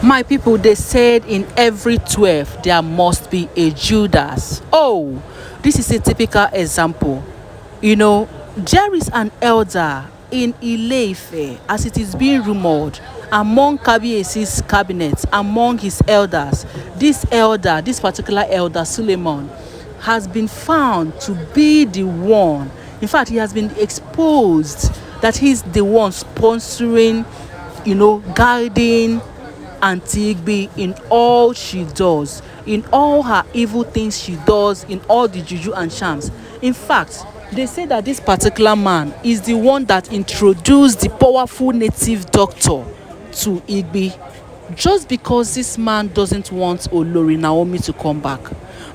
My people, they said in every 12 there must be a Judas. Oh, this is a typical example. There is an elder in Ile-Ife, as it is being rumored, among Kabiesi's cabinet, among his elders. This particular elder, Sulemon, has been found to be the one. In fact, he has been exposed that he's the one sponsoring, guiding Auntie Igbi in all she does, in all her evil things she does, in all the juju and charms. In fact, they say that this particular man is the one that introduced the powerful native doctor to Igbi, just because this man doesn't want Olori Naomi to come back.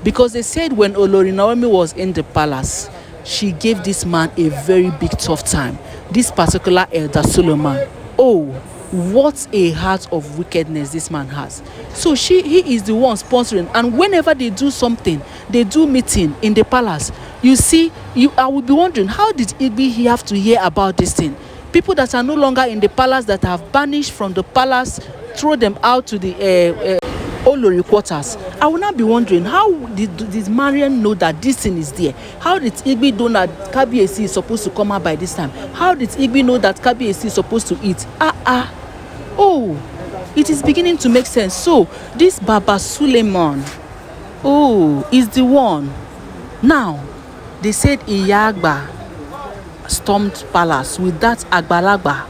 Because they said when Olori Naomi was in the palace, she gave this man a very big tough time. This particular elder Sulemon. Oh, what a heart of wickedness this man has. So he is the one sponsoring, and whenever they do something, they do meeting in the palace, I would be wondering, how did Igbi have to hear about this thing? People that are no longer in the palace, that have banished from the palace, throw them out to the olori quarters. I will not be wondering, how did Mariam know that this thing is there? How did Igbi know that Kabiesi is supposed to come out by this time? How did Igbi know that Kabiesi is supposed to eat? Oh, it is beginning to make sense. So this Baba Sulemon, is the one. Now they said Iyagba stormed palace with that Agbalagba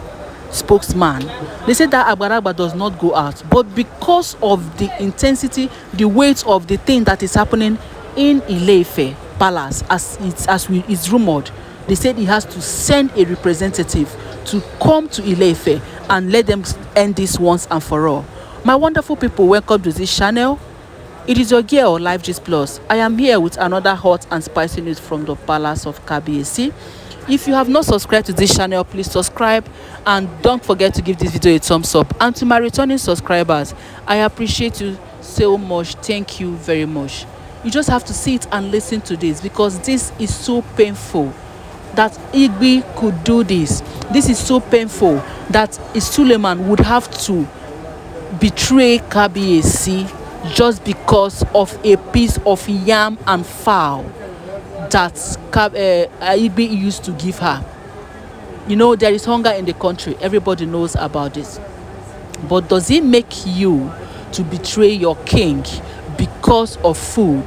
spokesman. They said that Agbalagba does not go out, but because of the intensity, the weight of the thing that is happening in Ile-Ife palace, as it's rumored, they said he has to send a representative to come to Ile-Ife and let them end this once and for all. My wonderful people, welcome to this channel. It is your girl, Life Gist Plus. I am here with another hot and spicy news from the palace of Kabiesi. If you have not subscribed to this channel, please subscribe, and don't forget to give this video a thumbs up. And to my returning subscribers, I appreciate you so much. Thank you very much. You just have to sit and listen to this, because this is so painful that Igbi could do this. This is so painful that Sulemon would have to betray Kabiesi just because of a piece of yam and fowl that Igbi used to give her. There is hunger in the country. Everybody knows about this. But does it make you to betray your king because of food?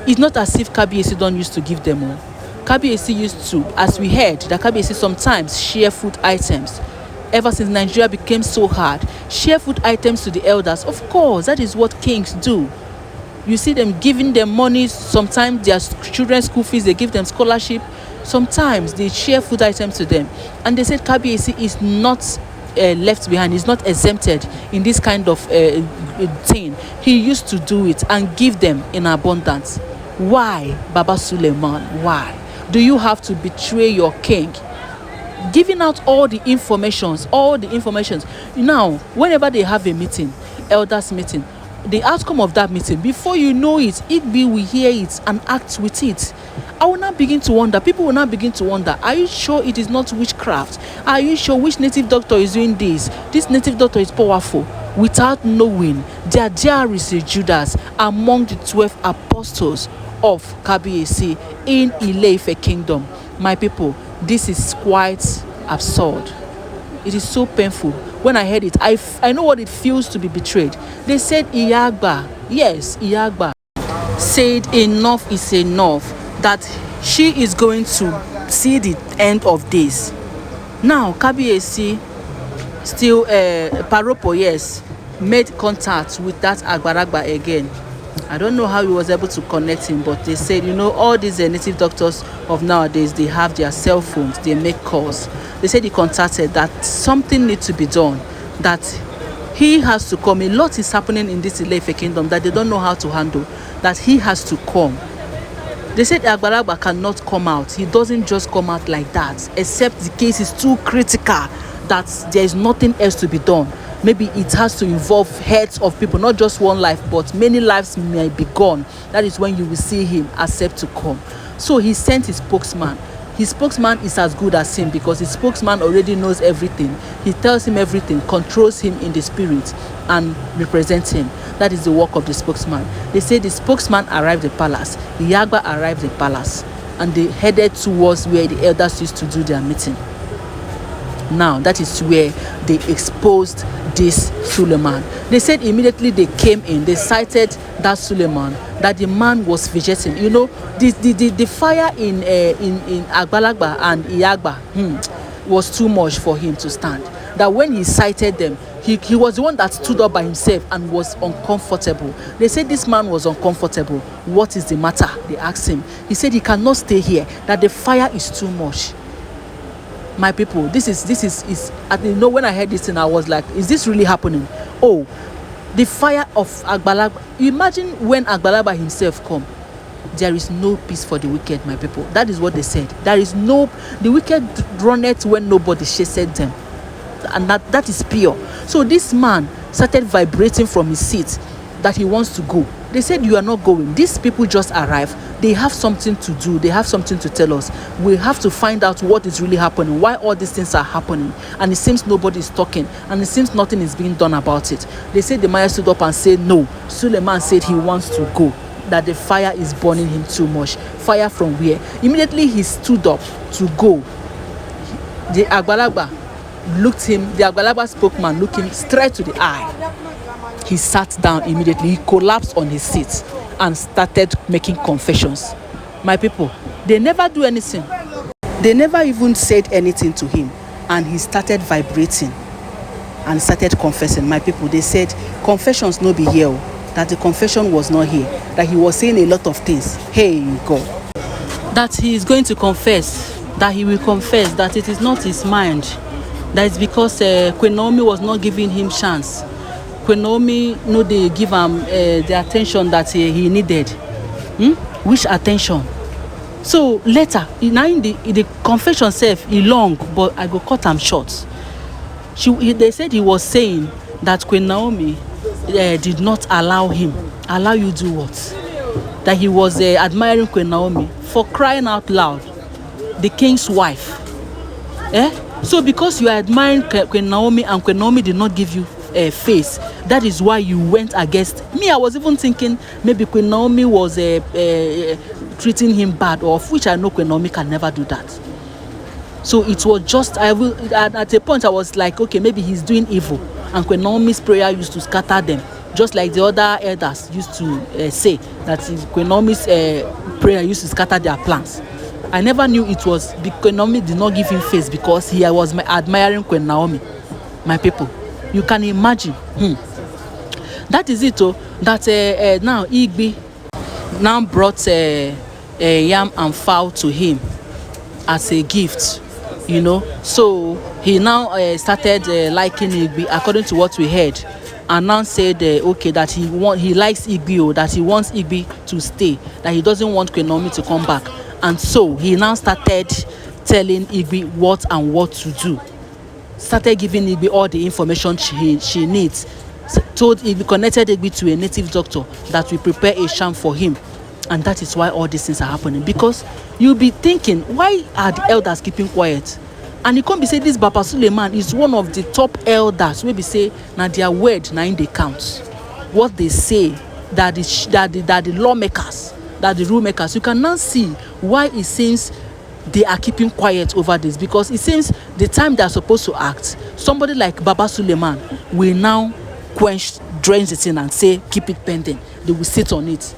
It's not as if Kabiesi don't used to give them all. Kabiesi used to, as we heard, that Kabiesi sometimes share food items. Ever since Nigeria became so hard, share food items to the elders. Of course, that is what kings do. You see them giving them money. Sometimes their children's school fees, they give them scholarship. Sometimes they share food items to them. And they said Kabiesi is not left behind. He's not exempted in this kind of thing. He used to do it and give them in abundance. Why, Baba Sulemon? Why do you have to betray your king? Giving out all the informations. Now, whenever they have a meeting, elders meeting, the outcome of that meeting, before you know it, Igbi will hear it and act with it. I will not begin to wonder. People will not begin to wonder, are you sure it is not witchcraft? Are you sure which native doctor is doing this? This native doctor is powerful. Without knowing, there is a Judas among the 12 apostles of Kabiesi in Ile-Ife kingdom. My people, this is quite absurd. It is so painful. When I heard it, I know what it feels to be betrayed. They said Iyagba, yes, Iyagba, said enough is enough, that she is going to see the end of this. Now, Kabiesi still, Paropo, yes, made contact with that Agbaragba again. I don't know how he was able to connect him, but they said, all these native doctors of nowadays, they have their cell phones, they make calls. They said he contacted that something needs to be done, that he has to come. A lot is happening in this Ile-Ife kingdom that they don't know how to handle, that he has to come. They said Agbalagba cannot come out. He doesn't just come out like that, except the case is too critical that there is nothing else to be done. Maybe it has to involve heads of people, not just one life, but many lives may be gone. That is when you will see him accept to come. So he sent his spokesman. his spokesman is as good as him, because his spokesman already knows everything. He tells him everything, controls him in the spirit, and represents him. That is the work of the spokesman. They say the spokesman arrived at the palace, Iyagba arrived at the palace, and they headed towards where the elders used to do their meeting. Now, that is where they exposed this Sulemon. They said immediately they came in, they cited that Sulemon, that the man was vegeting. You know, the fire in Agbalagba and Iyagba was too much for him to stand. That when he cited them, he was the one that stood up by himself and was uncomfortable. They said this man was uncomfortable. What is the matter? They asked him. He said he cannot stay here, that the fire is too much. My people, this is you know, when I heard this thing, I was like, is this really happening? Oh, the fire of Agbalagba. Imagine when Agbalagba himself come, there is no peace for the wicked, my people. That is what they said. There is no, the wicked runneth when nobody chased them, and that is pure. So this man started vibrating from his seat that he wants to go. They said, you are not going. These people just arrived. They have something to do. They have something to tell us. We have to find out what is really happening, why all these things are happening. And it seems nobody is talking, and it seems nothing is being done about it. They said the Maya stood up and said, no. Sulemon said he wants to go, that the fire is burning him too much. Fire from where? Immediately he stood up to go. The Agbalagba looked him, the Agbalagba spokesman looked him straight to the eye. He sat down immediately. He collapsed on his seat and started making confessions. My people, they never do anything. They never even said anything to him, and he started vibrating and started confessing. My people, they said confessions no be here, that the confession was not here, that he was saying a lot of things. Hey God, that he is going to confess, that he will confess that it is not his mind, that it's because Queen Naomi was not giving him chance. Queen Naomi no dey give him the attention that he needed. Which attention? So later, now in the confession self, he long, but I go cut am short. They said he was saying that Queen Naomi did not allow him. Allow you do what? That he was admiring Queen Naomi, for crying out loud, the king's wife. So because you are admiring Queen Naomi and Queen Naomi did not give you face, that is why you went against me. I was even thinking maybe Queen Naomi was treating him bad, of which I know Queen Naomi can never do that. So it was just, at a point I was like, okay, maybe he's doing evil, and Queen Naomi's prayer used to scatter them, just like the other elders used to say that Queen Naomi's prayer used to scatter their plans. I never knew it was because Queen Naomi did not give him face because he was admiring Queen Naomi. My people, you can imagine. That is it. That now Igbi now brought yam and fowl to him as a gift, you know. So he now started liking Igbi, according to what we heard, and now said okay, that he likes Igbi, that he wants Igbi to stay, that he doesn't want Queen Naomi to come back. And so he now started telling Igbi what and what to do. Started giving Igbi all the information she needs. Told Igbi, connected Igbi to a native doctor that will prepare a sham for him. And that is why all these things are happening. Because you'll be thinking, why are the elders keeping quiet? And you can't be saying this Baba Sulemon is one of the top elders. Maybe say, now their word, now in they count. What they say, that the lawmakers, that the rule makers, you can now see why it seems they are keeping quiet over this. Because it seems the time they are supposed to act, somebody like Baba Sulemon will now drain the thing and say keep it pending. They will sit on it.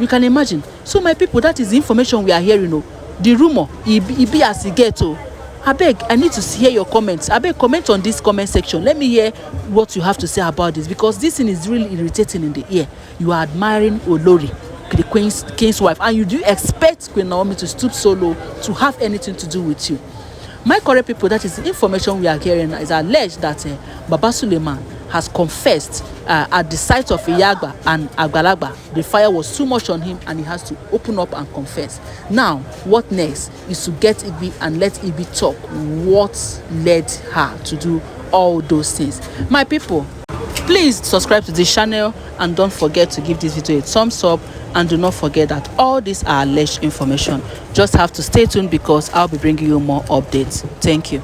You can imagine. So my people, that is the information we are hearing. The rumor it be as it get. Abeg, I need to hear your comments. Abeg, comment on this comment section. Let me hear what you have to say about this, because this thing is really irritating in the ear. You are admiring Olori, the king's wife, and you do expect Queen Naomi to stoop so low to have anything to do with you. My correct people, that is the information we are hearing. Is alleged that Baba Sulemon has confessed at the site of Iyagba and Agbalagba. The fire was too much on him and he has to open up and confess. Now, what next is to get Igbi and let Igbi talk what led her to do all those things. My people, please subscribe to this channel and don't forget to give this video a thumbs up And do not forget that all these are alleged information. Just have to stay tuned because I'll be bringing you more updates. Thank you.